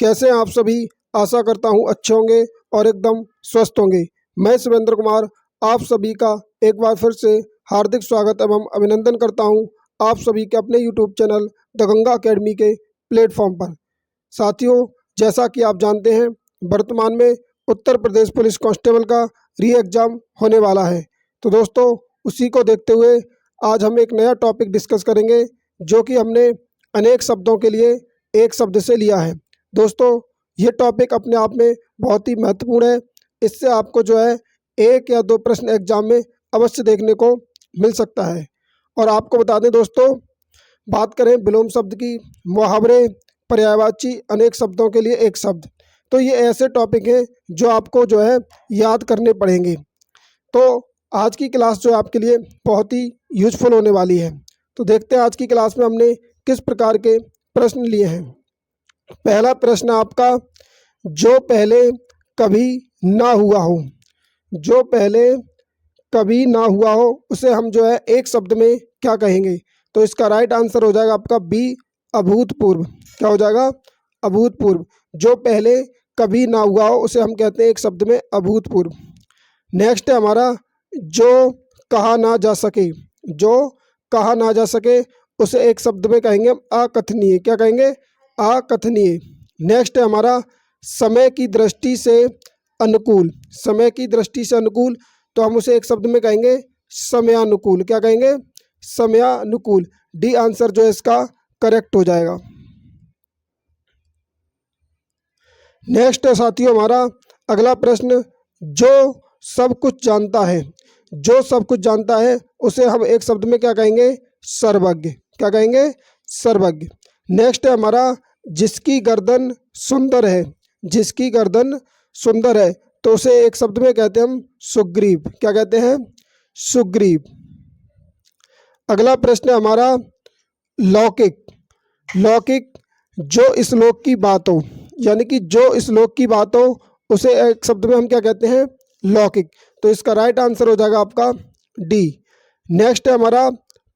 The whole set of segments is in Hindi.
कैसे हैं आप सभी। आशा करता हूं अच्छे होंगे और एकदम स्वस्थ होंगे। मैं शिवेंद्र कुमार आप सभी का एक बार फिर से हार्दिक स्वागत एवं अभिनंदन करता हूं आप सभी के अपने YouTube channel the Ganga academy के प्लेटफॉर्म पर। साथियों, जैसा कि आप जानते हैं, वर्तमान में उत्तर प्रदेश पुलिस कांस्टेबल का री एग्ज़ाम होने वाला है। तो दोस्तों, उसी को देखते हुए आज हम एक नया टॉपिक डिस्कस करेंगे, जो कि हमने अनेक शब्दों के लिए एक शब्द से लिया है। दोस्तों, ये टॉपिक अपने आप में बहुत ही महत्वपूर्ण है। इससे आपको जो है 1 या 2 प्रश्न एग्जाम में अवश्य देखने को मिल सकता है। और आपको बता दें दोस्तों, बात करें विलोम शब्द की, मुहावरे, पर्यायवाची अनेक शब्दों के लिए एक शब्द, तो ये ऐसे टॉपिक हैं जो आपको जो है याद करने पड़ेंगे। तो आज की क्लास जो आपके लिए बहुत ही यूजफुल होने वाली है। तो देखते हैं आज की क्लास में हमने किस प्रकार के प्रश्न लिए हैं। पहला प्रश्न आपका, जो पहले कभी ना हुआ हो। जो पहले कभी ना हुआ हो उसे हम जो है एक शब्द में क्या कहेंगे? तो इसका राइट आंसर हो जाएगा आपका बी, अभूतपूर्व। क्या हो जाएगा? अभूतपूर्व। जो पहले कभी ना हुआ हो उसे हम कहते हैं एक शब्द में अभूतपूर्व। नेक्स्ट है हमारा, जो कहा ना जा सके। जो कहा ना जा सके उसे एक शब्द में कहेंगे हम अकथनीय। क्या कहेंगे? अकथनीय। नेक्स्ट है हमारा, समय की दृष्टि से अनुकूल। समय की दृष्टि से अनुकूल, तो हम उसे एक शब्द में कहेंगे समयानुकूल। क्या कहेंगे? समयानुकूल। डी आंसर जो है इसका करेक्ट हो जाएगा। नेक्स्ट है साथियों हमारा अगला प्रश्न, जो सब कुछ जानता है। जो सब कुछ जानता है उसे हम एक शब्द में क्या कहेंगे? सर्वज्ञ। क्या कहेंगे? सर्वज्ञ। नेक्स्ट है हमारा, जिसकी गर्दन सुंदर है। जिसकी गर्दन सुंदर है, तो उसे एक शब्द में कहते हैं हम सुग्रीव। क्या कहते हैं? सुग्रीव। अगला प्रश्न है हमारा लौकिक। लौकिक, जो इस लोक की बात हो, यानी कि जो इस लोक की बात हो उसे एक शब्द में हम क्या कहते हैं? लौकिक। तो इसका राइट आंसर हो जाएगा आपका डी। नेक्स्ट है हमारा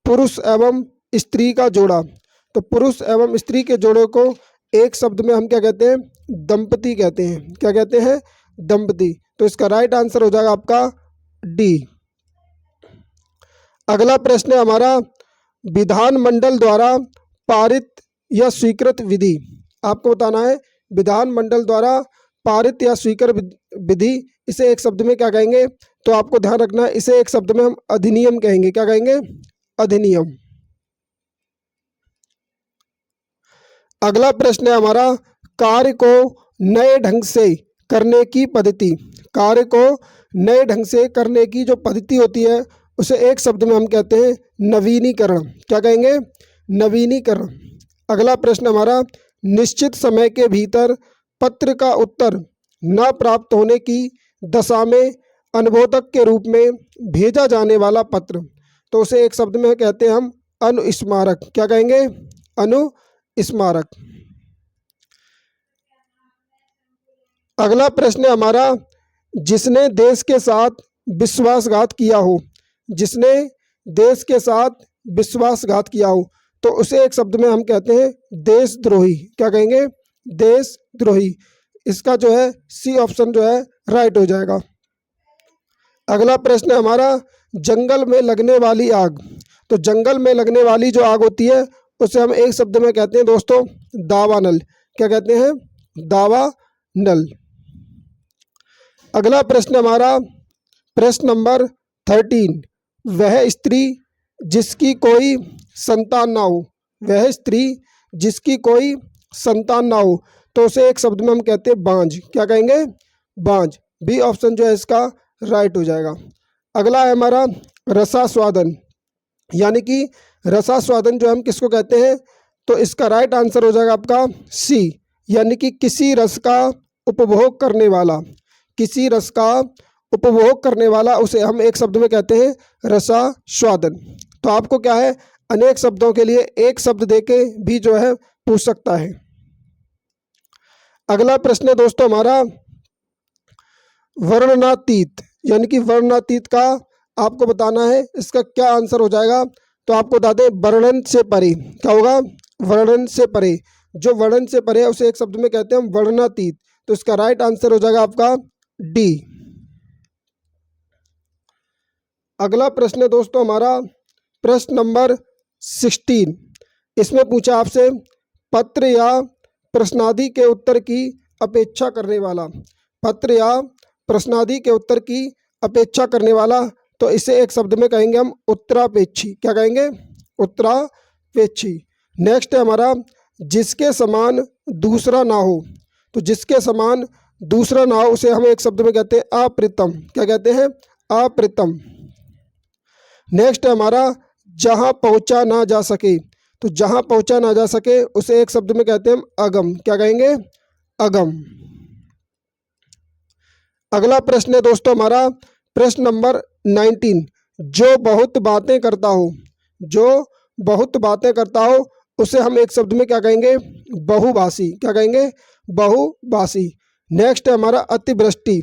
पुरुष एवं स्त्री का जोड़ा। तो पुरुष एवं स्त्री के जोड़े को एक शब्द में हम क्या कहते हैं? दंपति कहते हैं। क्या कहते हैं? दंपति। तो इसका राइट आंसर हो जाएगा आपका डी। अगला प्रश्न है हमारा, विधानमंडल द्वारा पारित या स्वीकृत विधि। आपको बताना है विधानमंडल द्वारा पारित या स्वीकृत विधि, इसे एक शब्द में क्या कहेंगे? तो आपको ध्यान रखना है, इसे एक शब्द में हम अधिनियम कहेंगे। क्या कहेंगे? अधिनियम। अगला प्रश्न है हमारा, कार्य को नए ढंग से करने की पद्धति। कार्य को नए ढंग से करने की जो पद्धति होती है उसे एक शब्द में हम कहते हैं नवीनीकरण। क्या कहेंगे? नवीनीकरण। अगला प्रश्न हमारा, निश्चित समय के भीतर पत्र का उत्तर न प्राप्त होने की दशा में अनुबोधक के रूप में भेजा जाने वाला पत्र, तो उसे एक शब्द में कहते हैं हम अनुस्मारक। क्या कहेंगे? अनुस्मारक। अगला प्रश्न है हमारा, जिसने देश के साथ विश्वासघात किया हो। जिसने देश के साथ विश्वासघात किया हो, तो उसे एक शब्द में हम कहते हैं देशद्रोही। क्या कहेंगे? देशद्रोही। इसका जो है सी ऑप्शन जो है राइट हो जाएगा। अगला प्रश्न है हमारा, जंगल में लगने वाली आग। तो जंगल में लगने वाली जो आग होती है उसे हम एक शब्द में कहते हैं दोस्तों दावानल। क्या कहते हैं? दावानल। अगला प्रश्न हमारा प्रश्न नंबर 13, वह स्त्री जिसकी कोई संतान ना हो। वह स्त्री जिसकी कोई संतान ना हो, तो उसे एक शब्द में हम कहते हैं बांझ। क्या कहेंगे? बांझ। बी ऑप्शन जो है इसका राइट हो जाएगा। अगला है हमारा रसास्वादन, यानी कि रसास्वादन जो हम किसको कहते हैं? तो इसका राइट आंसर हो जाएगा आपका सी, यानी कि किसी रस का उपभोग करने वाला। किसी रस का उपभोग करने वाला, उसे हम एक शब्द में कहते हैं रसास्वादन। तो आपको क्या है, अनेक शब्दों के लिए एक शब्द देके भी जो है पूछ सकता है। अगला प्रश्न है दोस्तों हमारा वर्णनातीत, यानी कि वर्णनातीत का आपको बताना है इसका क्या आंसर हो जाएगा। तो आपको बता दें वर्णन से परे। क्या होगा? वर्णन से परे। जो वर्णन से परे है उसे एक शब्द में कहते हैं हम वर्णनातीत। तो इसका राइट आंसर हो जाएगा आपका डी। अगला प्रश्न है दोस्तों हमारा प्रश्न नंबर 16। इसमें पूछा आपसे पत्र या प्रश्नादि के उत्तर की अपेक्षा करने वाला, पत्र या प्रश्नादि के उत्तर की अपेक्षा करने वाला, तो इसे एक शब्द में कहेंगे हम उत्तरापेक्षी। क्या कहेंगे? उत्तरापेक्षी। नेक्स्ट है हमारा जिसके समान दूसरा ना हो, तो जिसके समान दूसरा ना हो उसे हम एक शब्द में कहते हैं अप्रितम। क्या कहते हैं? अप्रितम। नेक्स्ट है हमारा जहाँ पहुँचा ना जा सके, तो जहाँ पहुँचा ना जा सके उसे एक शब्द में कहते हैं हम अगम। क्या कहेंगे? अगम। अगला प्रश्न है दोस्तों हमारा प्रश्न नंबर 19। जो बहुत बातें करता हो, जो बहुत बातें करता हो उसे हम एक शब्द में क्या कहेंगे? बहुभाषी। क्या कहेंगे? बहुभाषी। नेक्स्ट है हमारा अतिवृष्टि,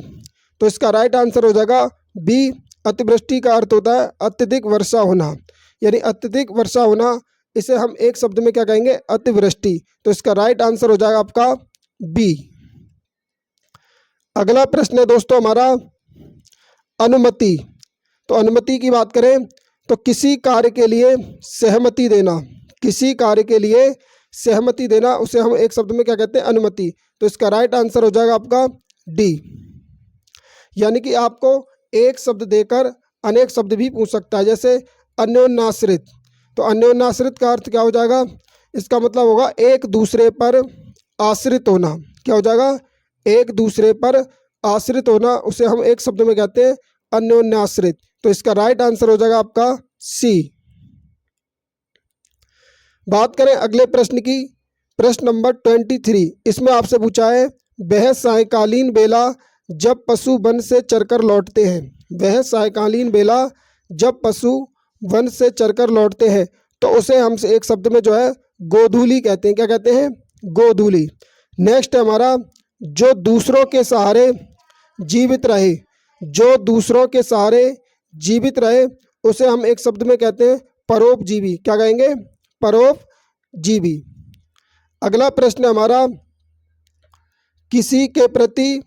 तो इसका राइट आंसर हो जाएगा बी। अतिवृष्टि का अर्थ होता है अत्यधिक वर्षा होना, यानी अत्यधिक वर्षा होना, इसे हम एक शब्द में क्या कहेंगे? अतिवृष्टि। तो इसका राइट आंसर हो जाएगा आपका बी। अगला प्रश्न है दोस्तों हमारा अनुमति। तो अनुमति की बात करें तो किसी कार्य के लिए सहमति देना, किसी कार्य के लिए सहमति देना, उसे हम एक शब्द में क्या कहते हैं? अनुमति। तो इसका राइट आंसर हो जाएगा आपका डी। यानी कि आपको एक शब्द देकर अनेक शब्द भी पूछ सकता है, जैसे अन्योन्याश्रित। तो अन्योन्याश्रित का अर्थ क्या हो जाएगा? इसका मतलब होगा एक दूसरे पर आश्रित होना। क्या हो जाएगा? एक दूसरे पर आश्रित होना, उसे हम एक शब्द में कहते हैं अन्योन्याश्रित। तो इसका राइट आंसर हो जाएगा आपका सी। बात करें अगले प्रश्न की, प्रश्न नंबर 23। इसमें आपसे पूछा है वह सायकालीन बेला जब पशु वन से चरकर लौटते हैं, वह सायकालीन बेला जब पशु वन से चरकर लौटते हैं, तो उसे हम एक शब्द में जो है गोधूली कहते हैं। क्या कहते हैं? गोधूली। नेक्स्ट है हमारा जो दूसरों के सहारे जीवित रहे, जो दूसरों के सहारे जीवित रहे उसे हम एक शब्द में कहते हैं परोपजीवी। क्या कहेंगे? परोपजीवी। अगला प्रश्न है हमारा किसी के प्रति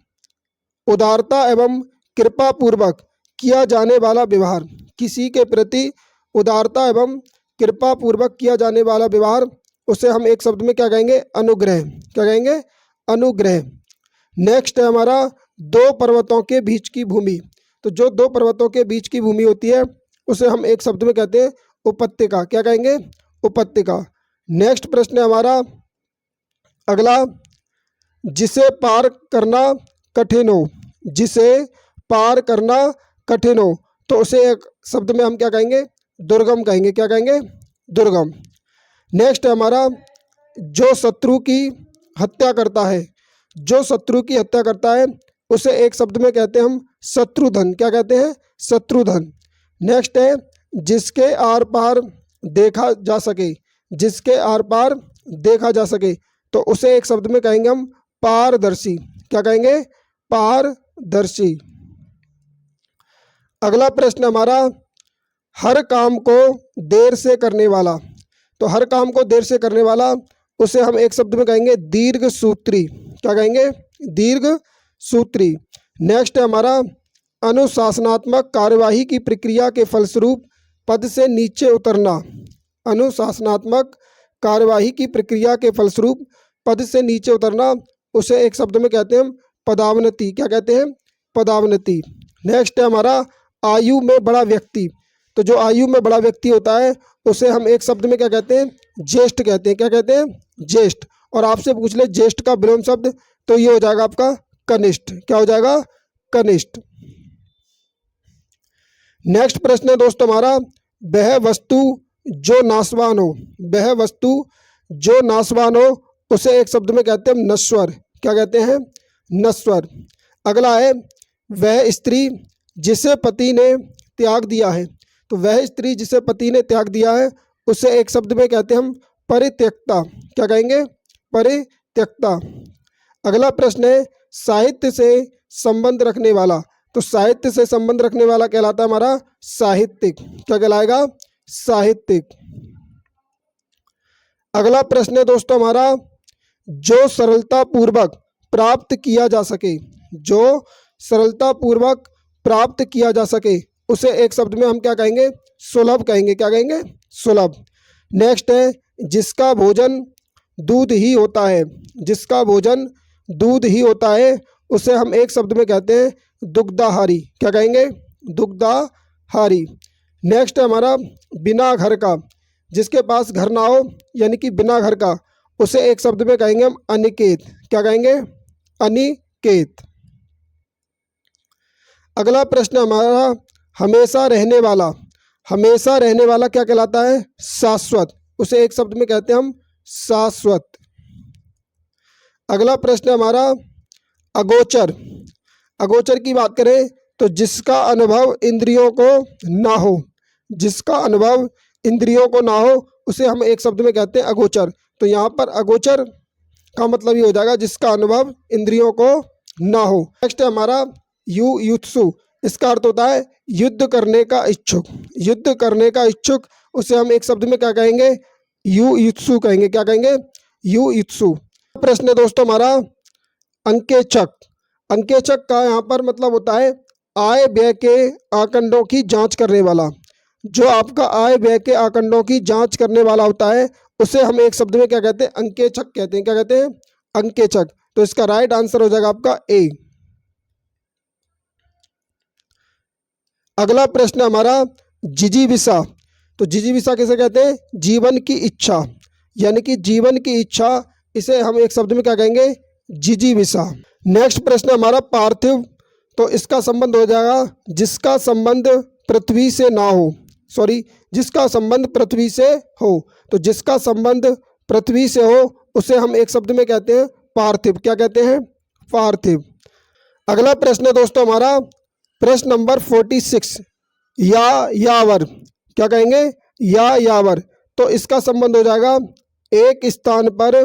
उदारता एवं कृपा पूर्वक किया जाने वाला व्यवहार, किसी के प्रति उदारता एवं कृपा पूर्वक किया जाने वाला व्यवहार, उसे हम एक शब्द में क्या कहेंगे? अनुग्रह। क्या कहेंगे? अनुग्रह। नेक्स्ट है हमारा दो पर्वतों के बीच की भूमि, तो जो दो पर्वतों के बीच की भूमि होती है उसे हम एक शब्द में कहते हैं उपत्यका। क्या कहेंगे? उपत्यका। नेक्स्ट प्रश्न है हमारा अगला जिसे पार करना कठिन हो, जिसे पार करना कठिन हो, तो उसे एक शब्द में हम क्या कहेंगे? दुर्गम कहेंगे। क्या कहेंगे? दुर्गम। नेक्स्ट है हमारा जो शत्रु की हत्या करता है, जो शत्रु की हत्या करता है उसे एक शब्द में कहते हैं हम शत्रुधन। क्या कहते हैं? शत्रुधन। नेक्स्ट है जिसके आर पार देखा जा सके, जिसके आर पार देखा जा सके, तो उसे एक शब्द में कहेंगे हम पारदर्शी। क्या कहेंगे? पारदर्शी। अगला प्रश्न हमारा हर काम को देर से करने वाला, तो हर काम को देर से करने वाला उसे हम एक शब्द में कहेंगे दीर्घ सूत्री। क्या कहेंगे? दीर्घ सूत्री। नेक्स्ट है हमारा अनुशासनात्मक कार्यवाही की प्रक्रिया के फलस्वरूप पद से नीचे उतरना, अनुशासनात्मक कार्यवाही की प्रक्रिया के फलस्वरूप पद से नीचे उतरना, उसे एक शब्द में कहते हैं पदावनति। क्या कहते हैं? पदावनति। नेक्स्ट है हमारा आयु में बड़ा व्यक्ति, तो जो आयु में बड़ा व्यक्ति होता है उसे हम एक शब्द में क्या कहते हैं? ज्येष्ठ कहते हैं। क्या कहते हैं? ज्येष्ठ। और आपसे पूछ ले ज्येष्ठ का विलोम शब्द, तो ये हो जाएगा आपका कनिष्ठ। क्या हो जाएगा? कनिष्ठ। नेक्स्ट प्रश्न है दोस्तों हमारा वह वस्तु जो नाशवान हो, वह वस्तु जो नाशवान हो उसे एक शब्द में कहते हैं नश्वर। क्या कहते हैं? नश्वर। अगला है वह स्त्री जिसे पति ने त्याग दिया है, तो वह स्त्री जिसे पति ने त्याग दिया है उसे एक शब्द में कहते हैं हम परित्यक्ता। क्या कहेंगे? परित्यक्ता। अगला प्रश्न है साहित्य से संबंध रखने वाला, तो साहित्य से संबंध रखने वाला कहलाता है हमारा साहित्यिक। क्या कहलाएगा? साहित्यिक। अगला प्रश्न है दोस्तों हमारा जो सरलतापूर्वक प्राप्त किया जा सके, जो सरलतापूर्वक प्राप्त किया जा सके, उसे एक शब्द में हम क्या कहेंगे? सुलभ कहेंगे। क्या कहेंगे? सुलभ। नेक्स्ट है जिसका भोजन दूध ही होता है, जिसका भोजन दूध ही होता है, उसे हम एक शब्द में कहते हैं दुग्धाहारी। क्या कहेंगे? दुग्धाहारी। नेक्स्ट है हमारा बिना घर का, जिसके पास घर ना हो यानी कि बिना घर का, उसे एक शब्द में कहेंगे हम अनिकेत। क्या कहेंगे? अनिकेत। अगला प्रश्न हमारा हमेशा रहने वाला, हमेशा रहने वाला क्या कहलाता है? शाश्वत। उसे एक शब्द में कहते हैं हम शाश्वत। अगला प्रश्न हमारा अगोचर, अगोचर की बात करें तो जिसका अनुभव इंद्रियों को ना हो, जिसका अनुभव इंद्रियों को ना हो, उसे हम एक शब्द में कहते हैं अगोचर। तो यहाँ पर अगोचर का मतलब ये हो जाएगा जिसका अनुभव इंद्रियों को ना हो। नेक्स्ट है हमारा युयुत्सु, इसका अर्थ होता है युद्ध करने का इच्छुक, युद्ध करने का इच्छुक, उसे हम एक शब्द में क्या कहेंगे? युयुत्सु कहेंगे। क्या कहेंगे? युयुत्सु। प्रश्न है दोस्तों हमारा अंकेचक, अंकेचक का यहाँ पर मतलब होता है आय व्यय के आंकड़ों की जांच करने वाला। जो आपका आय व्यय के आंकड़ों की जांच करने वाला होता है, उसे हम एक शब्द में क्या कहते हैं? अंकेचक कहते हैं। क्या कहते हैं? अंकेचक। तो इसका राइट आंसर हो जाएगा आपका ए। अगला प्रश्न हमारा जिजीविषा, तो जिजीविषा किसे कहते हैं? जीवन की इच्छा, यानी कि जीवन की इच्छा, इसे हम एक शब्द में क्या कहेंगे? जिजीविषा। नेक्स्ट प्रश्न हमारा पार्थिव, तो इसका संबंध हो जाएगा जिसका संबंध पृथ्वी से ना हो, सॉरी जिसका संबंध पृथ्वी से हो। तो जिसका संबंध पृथ्वी से हो, उसे हम एक शब्द में कहते हैं पार्थिव। क्या कहते हैं? पार्थिव। अगला प्रश्न है दोस्तों हमारा प्रश्न नंबर 46, यावर, क्या कहेंगे? यावर। तो इसका संबंध हो जाएगा एक स्थान पर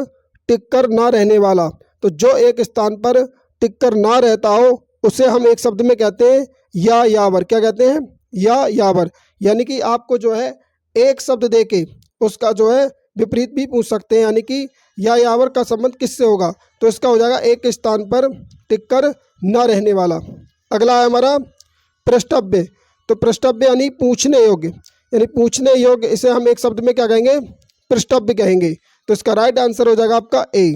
टिककर ना रहने वाला। तो जो एक स्थान पर टिककर ना रहता हो, उसे हम एक शब्द में कहते हैं यावर। क्या कहते हैं? यावर। यानी कि आपको जो है एक शब्द देके उसका जो है विपरीत भी पूछ सकते हैं, यानी कि यावर का संबंध किससे होगा? तो इसका हो जाएगा एक स्थान पर टिककर ना रहने वाला। अगला है हमारा पृष्ठव्य, तो पृष्ठव्य यानी पूछने योग्य, यानी पूछने योग्य, इसे हम एक शब्द में क्या कहेंगे? पृष्ठव्य कहेंगे। तो इसका राइट आंसर हो जाएगा आपका ए।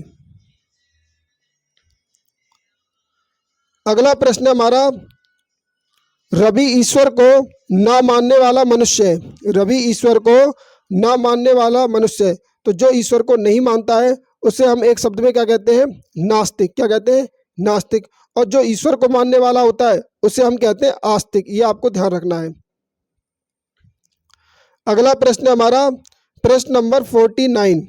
अगला प्रश्न हमारा रवि ईश्वर को ना मानने वाला मनुष्य है, रवि ईश्वर को ना मानने वाला मनुष्य है। तो जो ईश्वर को नहीं मानता है, उसे हम एक शब्द में क्या कहते हैं? नास्तिक। क्या कहते हैं? नास्तिक। और जो ईश्वर को मानने वाला होता है, उसे हम कहते हैं आस्तिक। ये आपको ध्यान रखना है। अगला प्रश्न हमारा प्रश्न नंबर 49,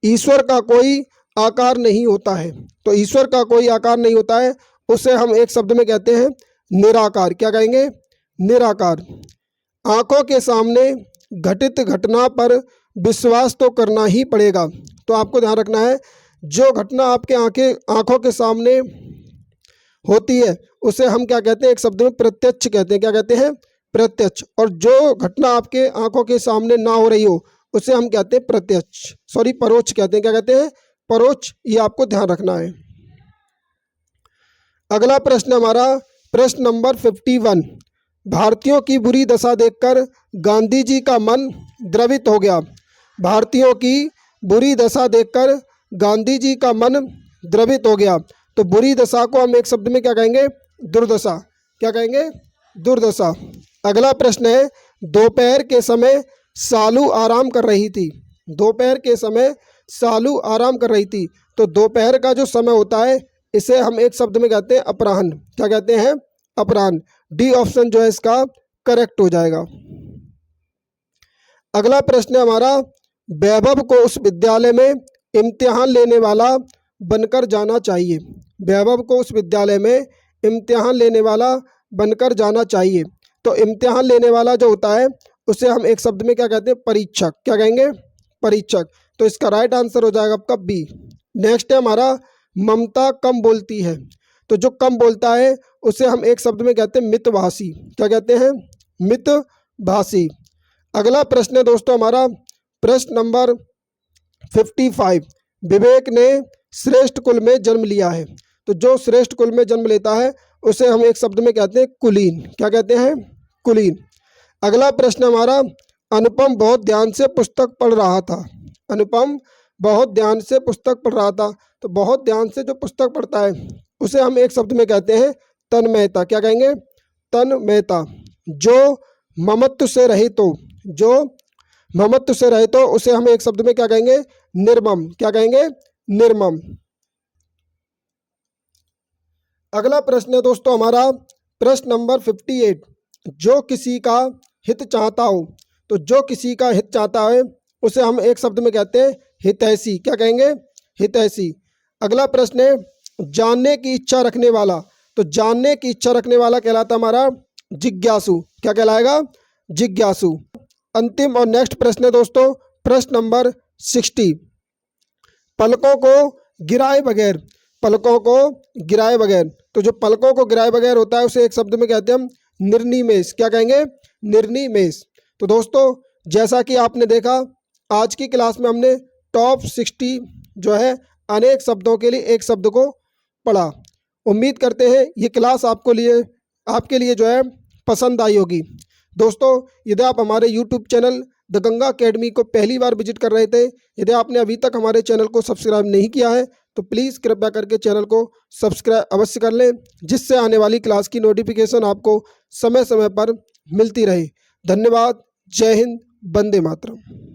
ईश्वर का कोई आकार नहीं होता है। तो ईश्वर का कोई आकार नहीं होता है, उसे हम एक शब्द में कहते हैं निराकार। क्या कहेंगे? निराकार। आंखों के सामने घटित घटना पर विश्वास तो करना ही पड़ेगा। तो आपको ध्यान रखना है, जो घटना आपके आंखों के सामने होती है, उसे हम क्या कहते हैं? एक शब्द में प्रत्यक्ष कहते हैं। क्या कहते हैं? प्रत्यक्ष। और जो घटना आपके आंखों के सामने ना हो रही हो, उसे हम कहते हैं प्रत्यक्ष, सॉरी परोक्ष कहते हैं। क्या कहते हैं? परोक्ष। ये आपको ध्यान रखना है। अगला प्रश्न हमारा प्रश्न नंबर 51, भारतीयों की बुरी दशा देखकर गांधी जी का मन द्रवित हो गया। भारतीयों की बुरी दशा देखकर गांधी जी का मन द्रवित हो गया। तो बुरी दशा को हम एक शब्द में क्या कहेंगे? दुर्दशा। क्या कहेंगे? दुर्दशा। अगला प्रश्न है दोपहर के समय सालू आराम कर रही थी। दोपहर के समय सालू आराम कर रही थी। तो दोपहर का जो समय होता है, इसे हम एक शब्द में कहते हैं अपराह्न। क्या कहते हैं? अपराह्न। डी ऑप्शन जो है इसका करेक्ट हो जाएगा। अगला प्रश्न है हमारा वैभव को उस विद्यालय में इम्तिहान लेने वाला बनकर जाना चाहिए। वैभव को उस विद्यालय में इम्तिहान लेने वाला बनकर जाना चाहिए। तो इम्तिहान लेने वाला जो होता है, उसे हम एक शब्द में क्या कहते हैं? परीक्षक। क्या कहेंगे? परीक्षक। तो इसका राइट आंसर हो जाएगा आपका बी। नेक्स्ट है हमारा ममता कम बोलती है। तो जो कम बोलता है, उसे हम एक शब्द में कहते हैं मितभाषी। क्या कहते हैं? मितभाषी। अगला प्रश्न है दोस्तों हमारा प्रश्न नंबर 55, विवेक ने श्रेष्ठ कुल में जन्म लिया है। तो जो श्रेष्ठ कुल में जन्म लेता है उसे हम एक शब्द में कहते हैं कुलीन। क्या कहते हैं? कुलीन। अगला प्रश्न हमारा, अनुपम बहुत ध्यान से पुस्तक पढ़ रहा था। अनुपम बहुत ध्यान से पुस्तक पढ़ रहा था। तो बहुत ध्यान से जो पुस्तक पढ़ता है उसे हम एक शब्द में कहते हैं तन्मयता। क्या कहेंगे? तन्मयता। जो ममत्व से रहित हो, जो ममत्व से रहित हो उसे हम एक शब्द में क्या कहेंगे? निर्मम। क्या कहेंगे? निर्मम। अगला प्रश्न है दोस्तों हमारा प्रश्न नंबर 58, जो किसी का हित चाहता हो। तो जो किसी का हित चाहता है उसे हम एक शब्द में कहते हैं हितैषी। क्या कहेंगे? हितैषी। अगला प्रश्न है, जानने की इच्छा रखने वाला। तो जानने की इच्छा रखने वाला कहलाता हमारा जिज्ञासु। क्या कहलाएगा? जिज्ञासु। अंतिम और नेक्स्ट प्रश्न है दोस्तों प्रश्न नंबर 60, पलकों को गिराए बगैर। पलकों को गिराए बगैर। तो जो पलकों को गिराए बगैर होता है उसे एक शब्द में कहते हैं हम निर्निमेष। क्या कहेंगे? निर्निमेष। तो दोस्तों जैसा कि आपने देखा आज की क्लास में हमने टॉप 60 जो है अनेक शब्दों के लिए एक शब्द को पढ़ा। उम्मीद करते हैं ये क्लास आपके लिए जो है पसंद आई होगी। दोस्तों यदि आप हमारे YouTube channel the Ganga academy को पहली बार विजिट कर रहे थे, यदि आपने अभी तक हमारे चैनल को सब्सक्राइब नहीं किया है तो प्लीज़ कृपया करके चैनल को सब्सक्राइब अवश्य कर लें, जिससे आने वाली क्लास की नोटिफिकेशन आपको समय समय पर मिलती रहे। धन्यवाद। जय हिंद। वंदे मातरम।